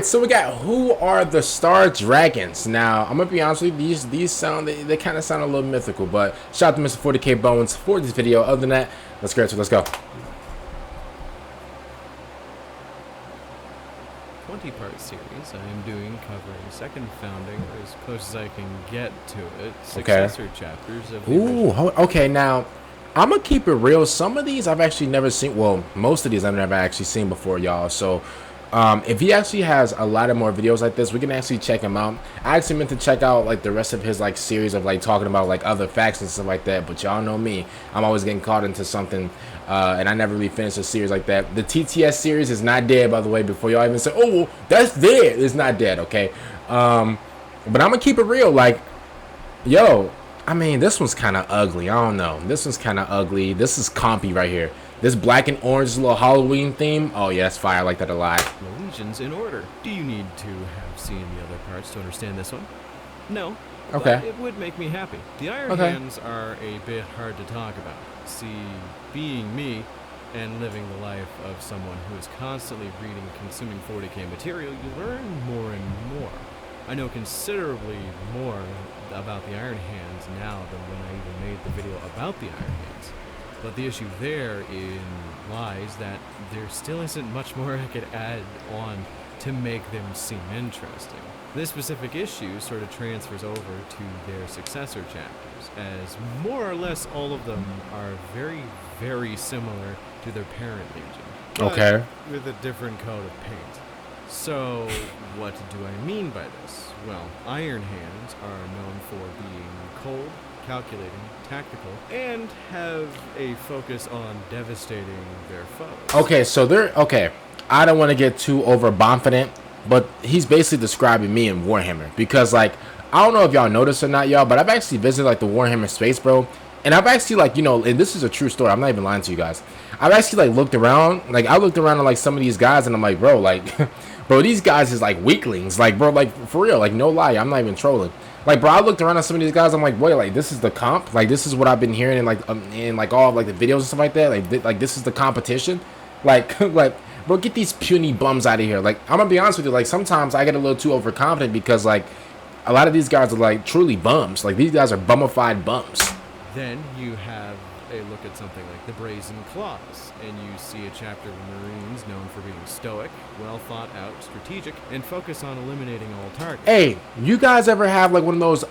right, so we got who are the Star Dragons. Now, I'm gonna be honest with you, these sound they kind of sound a little mythical, but shout out to Mr. 40K Bones for this video. Other than that, let's get to it. Let's go. 20-part series I am doing covering second founding, or as close as I can get to it, successor chapters of the Ooh, okay, now I'm gonna keep it real. Some of these I've actually never seen. Well, most of these I've never actually seen before, y'all. So if he actually has a lot of more videos like this, we can actually check him out. I actually meant to check out like the rest of his like series of like talking about like other facts and stuff like that, but y'all know me, I'm always getting caught into something, and I never really finished a series like that. The TTS series is not dead, by the way, before y'all even say, oh well, that's dead. It's not dead, okay? But I'm gonna keep it real. Like, yo, I mean, this one's kind of ugly. I don't know, this one's kind of ugly. This is compy right here. This black and orange little Halloween theme. Oh yeah, that's fire. I like that a lot. legions in order. Do you need to have seen the other parts to understand this one? No. Okay. But it would make me happy. The Iron Hands are a bit hard to talk about. See, being me and living the life of someone who is constantly reading and consuming 40K material, you learn more and more. I know considerably more about the Iron Hands now than when I even made the video about the Iron Hands. But the issue there lies that there still isn't much more I could add on to make them seem interesting. This specific issue sort of transfers over to their successor chapters, as more or less all of them are very, very similar to their parent legion. Okay. With a different coat of paint. So, what do I mean by this? Well, Iron Hands are known for being cold, calculating, tactical, and have a focus on devastating their foes. Okay, so I don't want to get too overconfident, but he's basically describing me in Warhammer, because like, I don't know if y'all noticed or not, y'all, but I've actually visited like the Warhammer space, bro, and I've actually like, you know, and this is a true story, I'm not even lying to you guys, I've actually like looked around, like I looked around at like some of these guys and I'm like, bro, like bro, these guys is like weaklings, like bro, like for real, like no lie, I'm not even trolling. Like, bro, I looked around at some of these guys. I'm like, wait, like this is the comp. Like, this is what I've been hearing in like all of, like the videos and stuff like that. Like this is the competition. Like, like, bro, get these puny bums out of here. Like, I'm gonna be honest with you. Like, sometimes I get a little too overconfident because like a lot of these guys are like truly bums. Like, these guys are bummified bums. Then you have a look at something like the Brazen Claws, and you see a chapter of Marines known for being stoic, well thought out, strategic, and focus on eliminating all targets. Hey, you guys ever have like one of those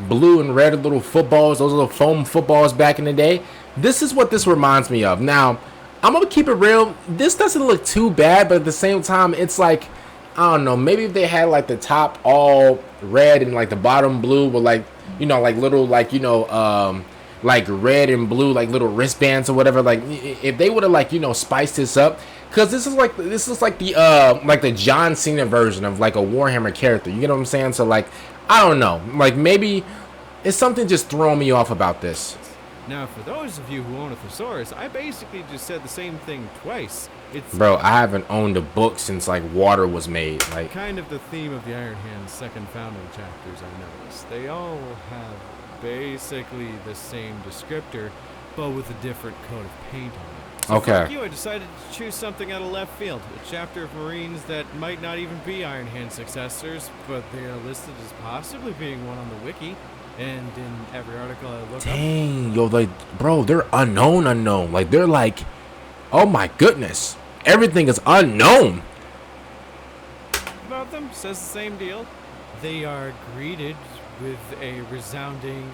blue and red little footballs, those little foam footballs back in the day? This is what this reminds me of. Now, I'm gonna keep it real. This doesn't look too bad, but at the same time, it's like, I don't know, maybe if they had like the top all red and like the bottom blue with like, you know, like little like, you know, like red and blue like little wristbands or whatever, like if they would have like, you know, spiced this up, because this is like the John Cena version of like a Warhammer character, you get what I'm saying? So like, I don't know, like maybe it's something just throwing me off about this. Now, for those of you who own a thesaurus, I basically just said the same thing twice. It's bro, I haven't owned a book since like water was made. Like, kind of the theme of the Iron Hands second founding chapters, I noticed. They all have basically the same descriptor, but with a different coat of paint on it. So okay. Fuck you, I decided to choose something out of left field. A chapter of Marines that might not even be Iron Hand successors, but they are listed as possibly being one on the wiki. And in every article I look up. Dang, yo, like, bro, they're unknown. Like, they're like, oh my goodness, everything is unknown. About them says the same deal. They are greeted with a resounding,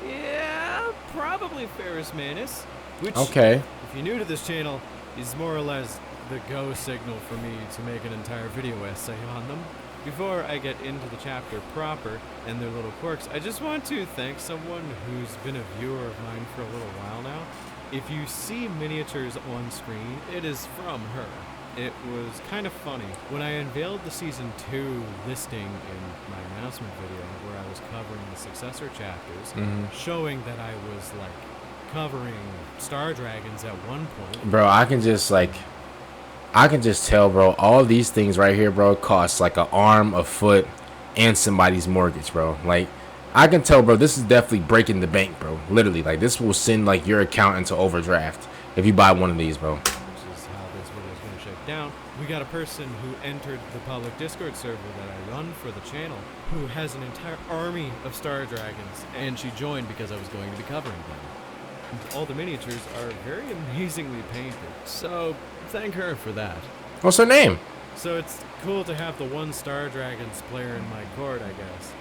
yeah, probably Ferris Manus, which, okay, if you're new to this channel, is more or less the go signal for me to make an entire video essay on them. Before I get into the chapter proper and their little quirks, I just want to thank someone who's been a viewer of mine for a little while now. If you see miniatures on screen, it is from her. It was kind of funny. When I unveiled the Season 2 listing in my announcement video where I was covering the successor chapters, showing that I was like covering Star Dragons at one point. Bro, I can just tell, bro, all these things right here, bro, cost like an arm, a foot, and somebody's mortgage, bro. Like, I can tell, bro, this is definitely breaking the bank, bro. Literally, like, this will send like your account into overdraft if you buy one of these, bro. Which is how this video is going to shake down. We got a person who entered the public Discord server that I run for the channel, who has an entire army of star dragons, and she joined because I was going to be covering them. All the miniatures are very amazingly painted, so thank her for that. What's her name? So it's cool to have the one Star Dragons player in my court, I guess.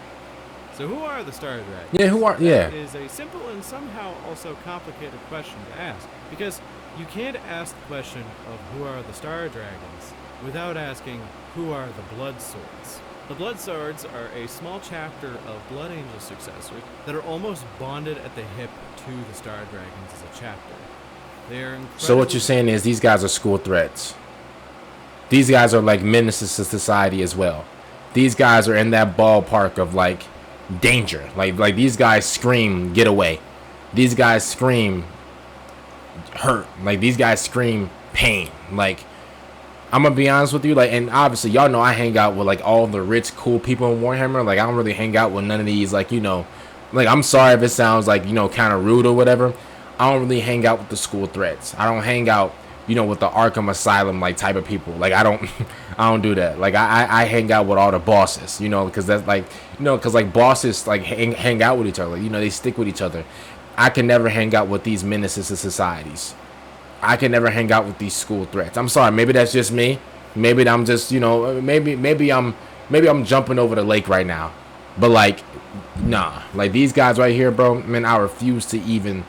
So who are the Star Dragons? Yeah, who are? Yeah. That is a simple and somehow also complicated question to ask, because you can't ask the question of who are the Star Dragons without asking who are the Blood Swords. The Blood Swords are a small chapter of Blood Angel successors that are almost bonded at the hip to the Star Dragons as a chapter. They are incredible. So what you're saying is these guys are school threats. These guys are like menaces to society as well. These guys are in that ballpark of like danger. Like these guys scream get away. These guys scream hurt. Like these guys scream pain. Like I'm gonna be honest with you, like, and obviously y'all know I hang out with like all the rich cool people in Warhammer. Like I don't really hang out with none of these, like, you know, like I'm sorry if it sounds like, you know, kind of rude or whatever. I don't really hang out with the school threats. I don't hang out, you know, with the Arkham Asylum like type of people. Like I don't do that. Like I hang out with all the bosses, you know, because that's like, you know, because like bosses like hang out with each other. Like, you know, they stick with each other. I can never hang out with these menaces to societies. I can never hang out with these school threats. I'm sorry, maybe that's just me. Maybe I'm just, you know, maybe I'm jumping over the lake right now. But like, nah, like these guys right here, bro. Man, I refuse to even,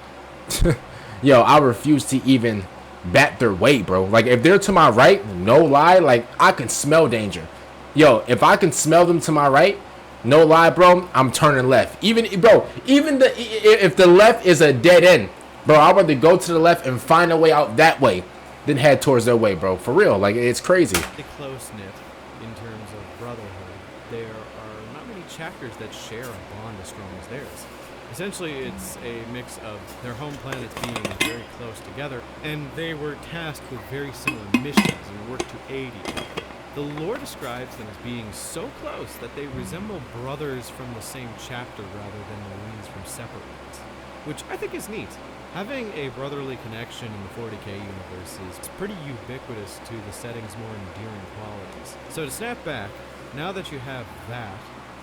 I refuse to even bat their weight, bro. Like if they're to my right, no lie, like I can smell danger. Yo, if I can smell them to my right, no lie, bro, I'm turning left. Even if the left is a dead end, bro, I'd rather go to the left and find a way out that way than head towards their way, bro. For real, like it's crazy. Close-knit in terms of Brotherhood. There are not many chapters that share a bond as strong as theirs. Essentially, it's a mix of their home planets being very close together, and they were tasked with very similar missions and worked to aid each other. The lore describes them as being so close that they resemble brothers from the same chapter rather than Marines from separate ones, which I think is neat. Having a brotherly connection in the 40k universe is pretty ubiquitous to the setting's more endearing qualities. So to snap back, now that you have that,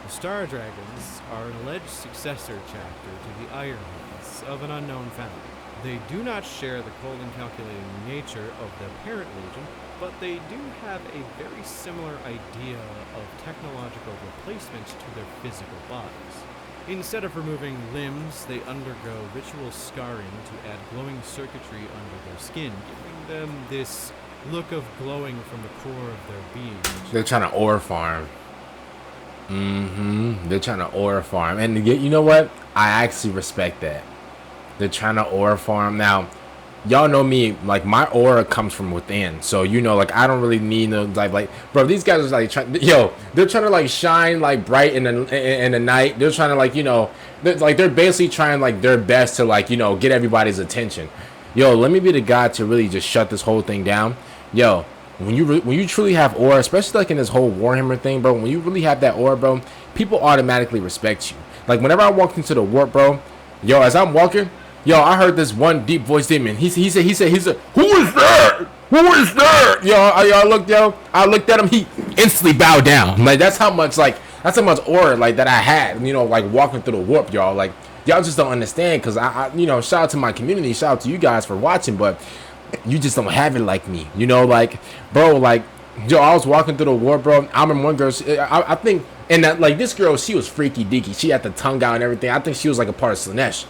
the Star Dragons are an alleged successor chapter to the Iron Hands of an unknown family. They do not share the cold and calculating nature of the parent legion, but they do have a very similar idea of technological replacements to their physical bodies. Instead of removing limbs, they undergo ritual scarring to add glowing circuitry under their skin, giving them this look of glowing from the core of their being. They're trying to ore farm. They're trying to ore farm. And you know what? I actually respect that. They're trying to ore farm. Now, y'all know me, like my aura comes from within. So, you know, like I don't really need no like bro, these guys are like they're trying to like shine like bright in the night. They're trying to like, you know, they're basically trying like their best to like, you know, get everybody's attention. Yo, let me be the guy to really just shut this whole thing down. Yo, when you truly have aura, especially like in this whole Warhammer thing, bro, when you really have that aura, bro, people automatically respect you. Like whenever I walked into the warp, bro, yo, as I'm walking, yo, I heard this one deep voice demon. He said, who is that? Who is that? I looked at him. He instantly bowed down. Like that's how much aura like that I had. You know, like walking through the warp, y'all. Like y'all just don't understand, because I you know, shout out to my community, shout out to you guys for watching, but you just don't have it like me. You know, like bro, like yo, I was walking through the warp, bro. I remember one girl. I think, and that, like this girl, she was freaky deaky. She had the tongue out and everything. I think she was like a part of Slanesh.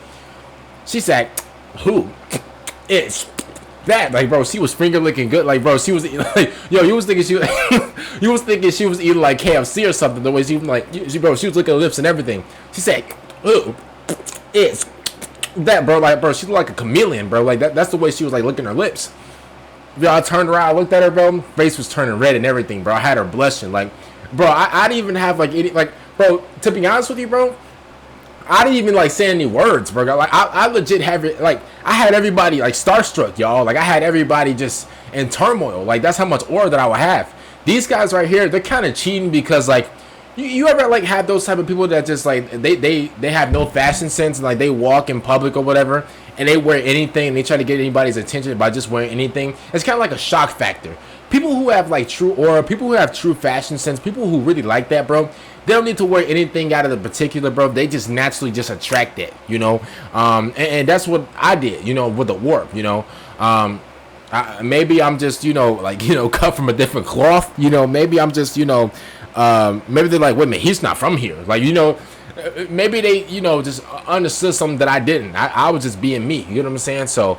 She said, who is that? Like, bro, she was finger licking good. Like, bro, she was like, yo, you was thinking she was eating like KFC or something. The way she was like, she was licking her lips and everything. She said, who is that, bro? Like, bro, she looked like a chameleon, bro. Like that's the way she was like licking her lips. Yo, I turned around, I looked at her, bro. Face was turning red and everything, bro. I had her blushing. Like, bro, I didn't even have like any, like, bro, to be honest with you, bro, I didn't even like say any words, bro. Like I legit have it. Like I had everybody like starstruck, y'all. Like I had everybody just in turmoil. Like that's how much aura that I would have. These guys right here, they're kind of cheating because like you ever like have those type of people that just like they have no fashion sense and like they walk in public or whatever and they wear anything and they try to get anybody's attention by just wearing anything. It's kind of like a shock factor. people who have like true aura, people who have true fashion sense, people who really like that, bro, they don't need to wear anything out of the particular, bro. They just naturally just attract it, you know. And that's what I did, you know, with the warp, you know. Maybe I'm just, you know, like, you know, cut from a different cloth, you know. Maybe I'm just, you know, maybe they're like, wait a minute, he's not from here, like, you know. Maybe they, you know, just understood something that I didn't. I was just being me. You know what I'm saying? So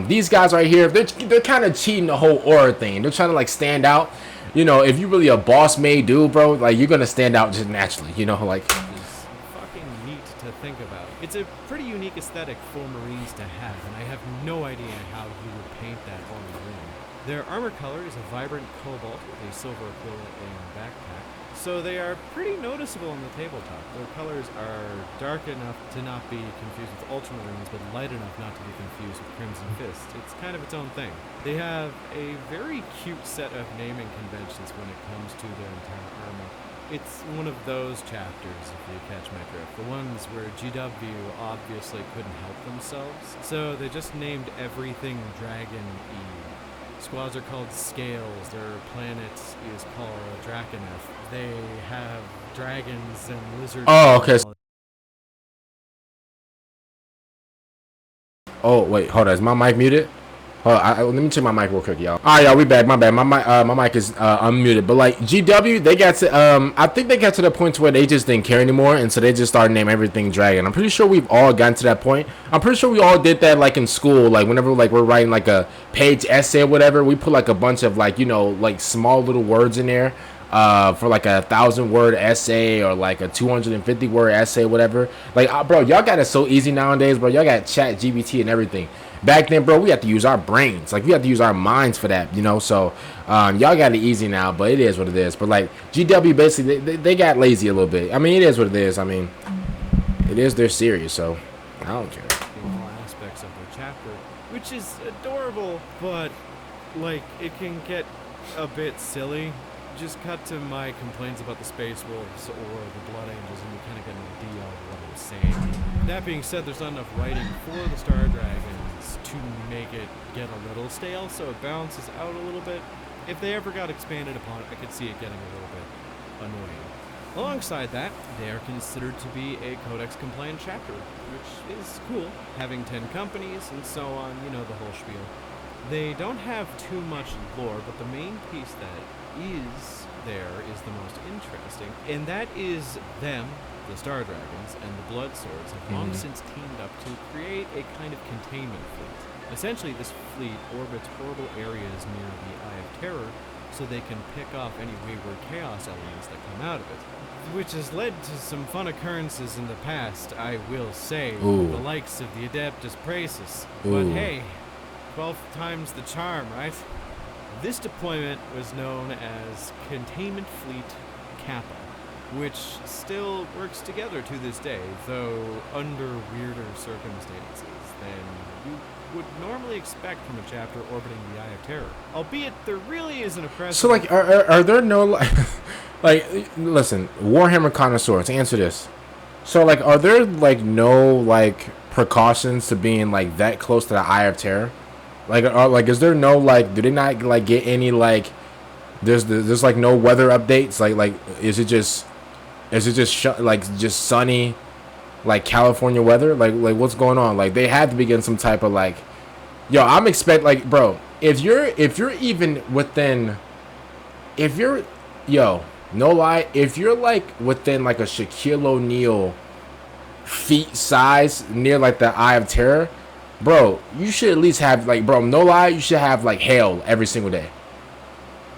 these guys right here, they're kind of cheating the whole aura thing. They're trying to like stand out. You know, if you really a boss made dude, bro, like you're gonna stand out just naturally. You know, like. It's fucking neat to think about. It's a pretty unique aesthetic for Marines to have, and I have no idea how you would paint that on the room. Their armor color is a vibrant cobalt with a silver equivalent in backpack. So they are pretty noticeable on the tabletop. Their colors are dark enough to not be confused with ultramarines, but light enough not to be confused with Crimson Fist. It's kind of its own thing. They have a very cute set of naming conventions when it comes to their entire armor. It's one of those chapters, if you catch my drift, the ones where GW obviously couldn't help themselves, so they just named everything Dragon-y. Squads are called Scales, their planet is called Draconeth. They have dragons and lizards. Oh, okay. Oh, wait, hold on. Is my mic muted? Hold on, let me check my mic real quick, y'all. All right, y'all, we back. My bad. My mic is unmuted. But like GW, they got to I think they got to the point where they just didn't care anymore, and so they just started naming everything Dragon. I'm pretty sure we've all gotten to that point. I'm pretty sure we all did that like in school, like whenever like we're writing like a page essay or whatever, we put like a bunch of like, you know, like small little words in there. For like a 1,000-word essay or like a 250-word essay, whatever. Like, bro, y'all got it so easy nowadays, bro. Y'all got Chat GBT and everything. Back then, bro, we had to use our brains. Like, we had to use our minds for that, you know. So, y'all got it easy now, but it is what it is. But like GW, basically, they got lazy a little bit. I mean, it is what it is. I mean, it is their series, so I don't care. All aspects of their chapter, which is adorable, but like it can get a bit silly. Just cut to my complaints about the Space Wolves or the Blood Angels, and you kind of get an idea of what I'm saying. That being said, there's not enough writing for the Star Dragons to make it get a little stale, so it balances out a little bit. If they ever got expanded upon, I could see it getting a little bit annoying. Alongside that, they are considered to be a Codex compliant chapter, which is cool, having 10 companies and so on, you know, the whole spiel. They don't have too much lore, but the main piece that is there is the most interesting, and that is them, the Star Dragons, and the Blood Swords have long since teamed up to create a kind of containment fleet. Essentially, this fleet orbits orbital areas near the Eye of Terror so they can pick off any wayward chaos elements that come out of it, which has led to some fun occurrences in the past, I will say. Ooh. The likes of the Adeptus Praesus. Ooh. But hey, 12 times the charm, right? This deployment was known as Containment Fleet Kappa, which still works together to this day, though under weirder circumstances than you would normally expect from a chapter orbiting the Eye of Terror. Albeit there really isn't a precedent. So like, are there no like, listen, Warhammer connoisseurs, answer this. So like, are there like no like precautions to being like that close to the Eye of Terror? Like, is there no like? Do they not like get any like? There's like no weather updates. Like, is it just just sunny, like California weather? Like what's going on? Like, they had to begin some type of like, yo, I'm expect like, bro, if you're even within, yo, no lie, if you're like within like a Shaquille O'Neal feet size near like the Eye of Terror. Bro, you should at least have, like, bro, no lie, you should have, like, hail every single day.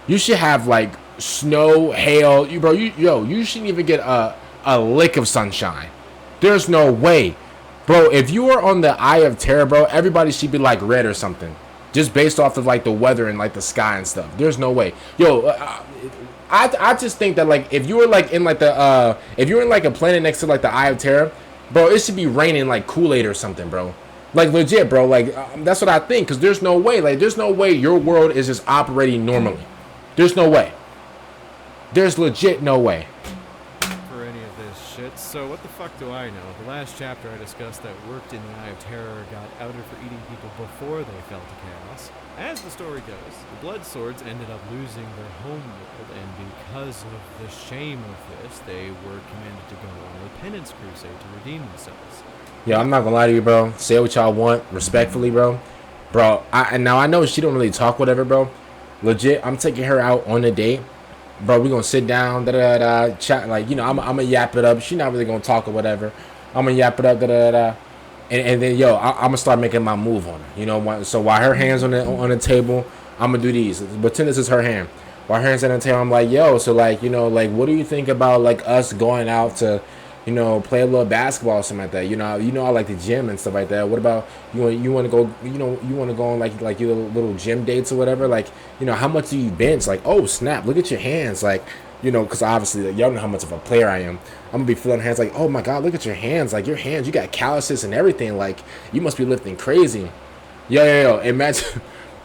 You should have, like, snow, hail. You shouldn't even get a lick of sunshine. There's no way. Bro, if you are on the Eye of Terror, bro, everybody should be, like, red or something. Just based off of, like, the weather and, like, the sky and stuff. There's no way. Yo, I just think that, like, if you were, like, in, like, the, if you were in, like, a planet next to, like, the Eye of Terror, bro, it should be raining, like, Kool-Aid or something, bro. Like, legit, bro. Like, that's what I think. Because there's no way. Like, there's no way your world is just operating normally. There's no way. There's legit no way. For any of this shit, So what the fuck do I know? The last chapter I discussed that worked in the Eye of Terror got outed for eating people before they fell to chaos. As the story goes, the Blood Swords ended up losing their homeworld, and because of the shame of this, they were commanded to go on a penance crusade to redeem themselves. Yeah, I'm not gonna lie to you, bro. Say what y'all want, respectfully, bro. Bro, I know she don't really talk, whatever, bro. Legit, I'm taking her out on a date. Bro, we gonna sit down, chat, like, you know, I'm gonna yap it up. She not really gonna talk or whatever. I'm gonna yap it up, and then, yo, I'm gonna start making my move on her. You know, so while her hands on the table, I'm gonna do these. Pretend this is her hand. While her hands on the table, I'm like, yo, so, like, you know, like, what do you think about, like, us going out to, you know, play a little basketball or something like that? You know, I like the gym and stuff like that. What about you want to go? You want to go on like your little gym dates or whatever? Like, you know, how much do you bench? Like, oh snap, look at your hands. Like, you know, because obviously, like, y'all know how much of a player I am. I'm gonna be feeling hands like, oh my god, look at your hands. Like, your hands, you got calluses and everything. Like, you must be lifting crazy. Yo. Imagine.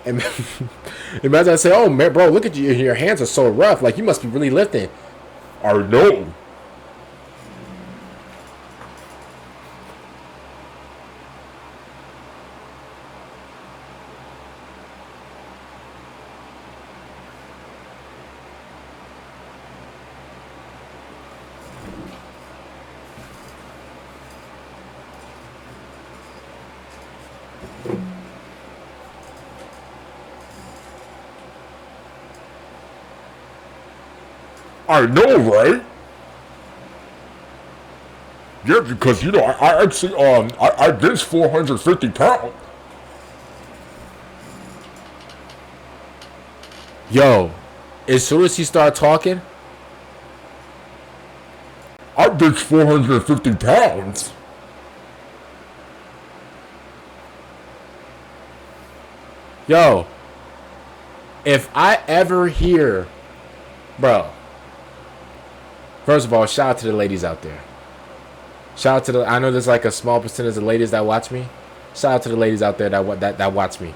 Imagine I say, oh man, bro, look at you. Your hands are so rough. Like, you must be really lifting. I know. I know, right? Yeah, because, you know, I actually, I bench 450 pounds. Yo, as soon as he started talking, I bench 450 pounds. Yo, if I ever hear, bro. First of all, shout out to the ladies out there. Shout out to I know there's like a small percentage of ladies that watch me. Shout out to the ladies out there that watch me.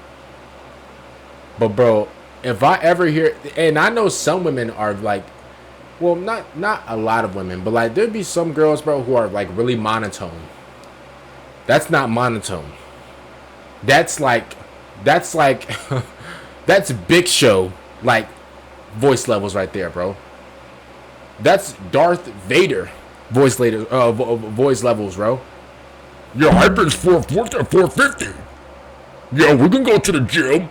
But bro, if I ever hear, and I know some women are like, well, not a lot of women, but like there'd be some girls, bro, who are like really monotone. That's not monotone. That's like that's Big Show like voice levels right there, bro. That's Darth Vader voice levels, bro. Yo, I bench 450. Yo, we can go to the gym.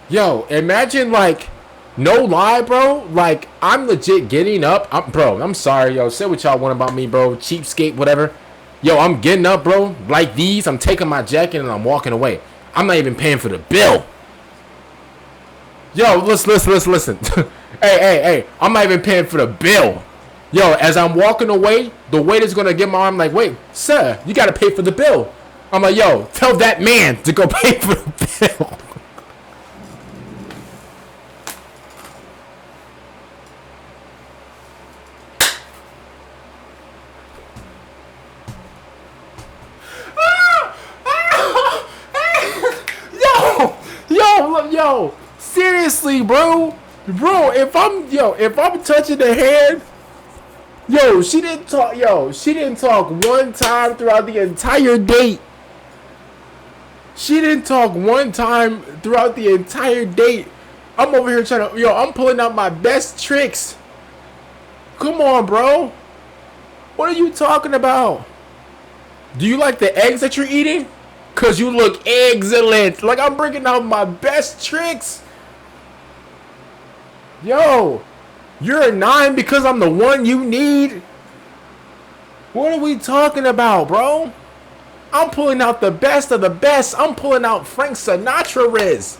Yo, imagine, like, no lie, bro. Like, I'm legit getting up. I'm sorry, yo. Say what y'all want about me, bro. Cheapskate, whatever. Yo, I'm getting up, bro. Like these. I'm taking my jacket and I'm walking away. I'm not even paying for the bill. Yo, listen. Hey. I'm not even paying for the bill. Yo, as I'm walking away, the waiter's gonna get my arm like, wait, sir, you gotta pay for the bill. I'm like, yo, tell that man to go pay for the bill. Yo, seriously, bro, if I'm touching the hand, yo, she didn't talk one time throughout the entire date. I'm over here trying to, I'm pulling out my best tricks. Come on, bro. What are you talking about? Do you like the eggs that you're eating? Cause you look excellent. Like, I'm bringing out my best tricks. Yo, you're a 9 because I'm the one you need. What are we talking about, bro? I'm pulling out the best of the best. I'm pulling out Frank Sinatra Riz.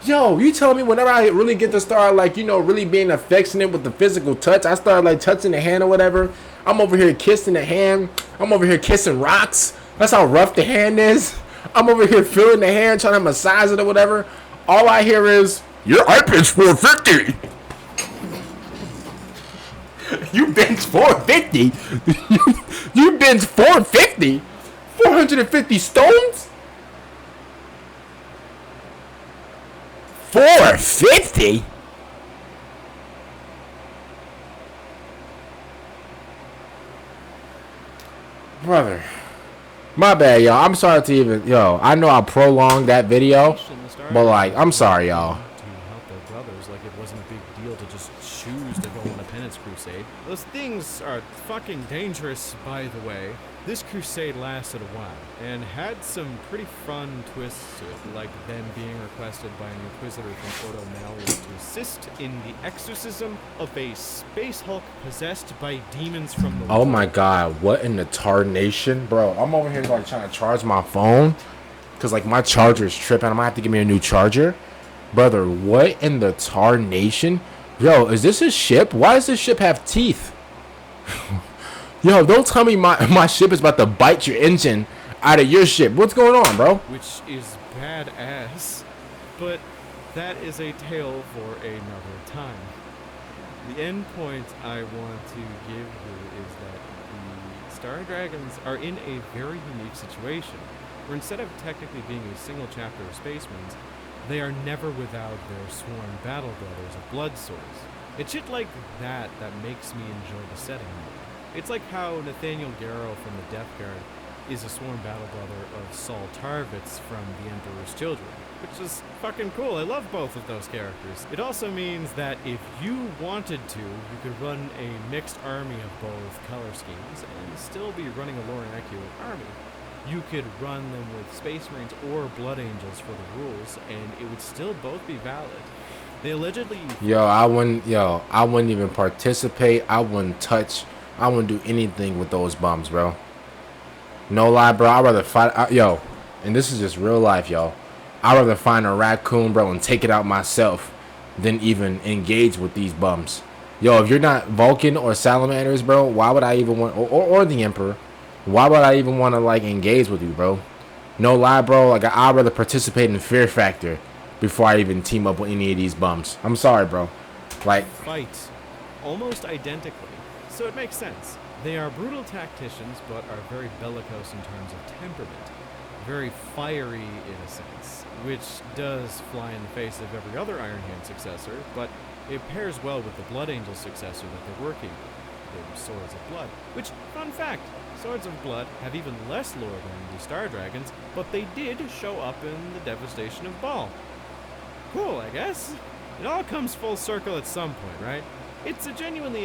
Yo, you telling me whenever I really get to start, like, really being affectionate with the physical touch, I start, like, touching the hand or whatever. I'm over here kissing the hand. I'm over here kissing rocks. That's how rough the hand is. I'm over here feeling the hand, trying to massage it or whatever. All I hear is, I bench 450. You bench 450? You bench 450? 450 stones? 450? Brother. My bad, y'all. I'm sorry to even, yo, I know I prolonged that video, but like, I'm sorry, y'all. To help their brothers, like it wasn't a big deal to just choose to go on a penance crusade. Those things are fucking dangerous, by the way. This crusade lasted a while, and had some pretty fun twists to it, like them being requested by an inquisitor from Ordo Malleus to assist in the exorcism of a space Hulk possessed by demons from the Oh my god, what in the tarnation? Bro, I'm over here like trying to charge my phone, because like my charger is tripping. I'm gonna have to give me a new charger. Brother, what in the tarnation? Yo, is this a ship? Why does this ship have teeth? Yo, don't tell me my ship is about to bite your engine out of your ship. What's going on, bro? Which is badass, but that is a tale for another time. The end point I want to give you is that the Star Dragons are in a very unique situation, where instead of technically being a single chapter of Space Marines, they are never without their sworn battle brothers of blood swords. It's shit like that that makes me enjoy the setting more. It's like how Nathaniel Garrow from the Death Guard is a sworn battle brother of Saul Tarvitz from The Emperor's Children, which is fucking cool. I love both of those characters. It also means that if you wanted to, you could run a mixed army of both color schemes and still be running a lore accurate army. You could run them with Space Marines or Blood Angels for the rules, and it would still both be valid. They allegedly... I wouldn't even participate. I wouldn't touch. I wouldn't do anything with those bums, bro. No lie, bro. I'd rather fight. And this is just real life, yo. I'd rather find a raccoon, bro, and take it out myself than even engage with these bums. Yo, if you're not Vulcan or Salamanders, bro, why would I even want... Or the Emperor. Why would I even want to, like, engage with you, bro? No lie, bro. Like, I'd rather participate in Fear Factor before I even team up with any of these bums. I'm sorry, bro. Like... Fight almost identically. So it makes sense. They are brutal tacticians, but are very bellicose in terms of temperament. Very fiery, in a sense, which does fly in the face of every other Iron Hand successor, but it pairs well with the Blood Angel successor that they're working with, the Swords of Blood. Which, fun fact, Swords of Blood have even less lore than the Star Dragons, but they did show up in the Devestation of Baal. Cool, I guess. It all comes full circle at some point, right? It's a genuinely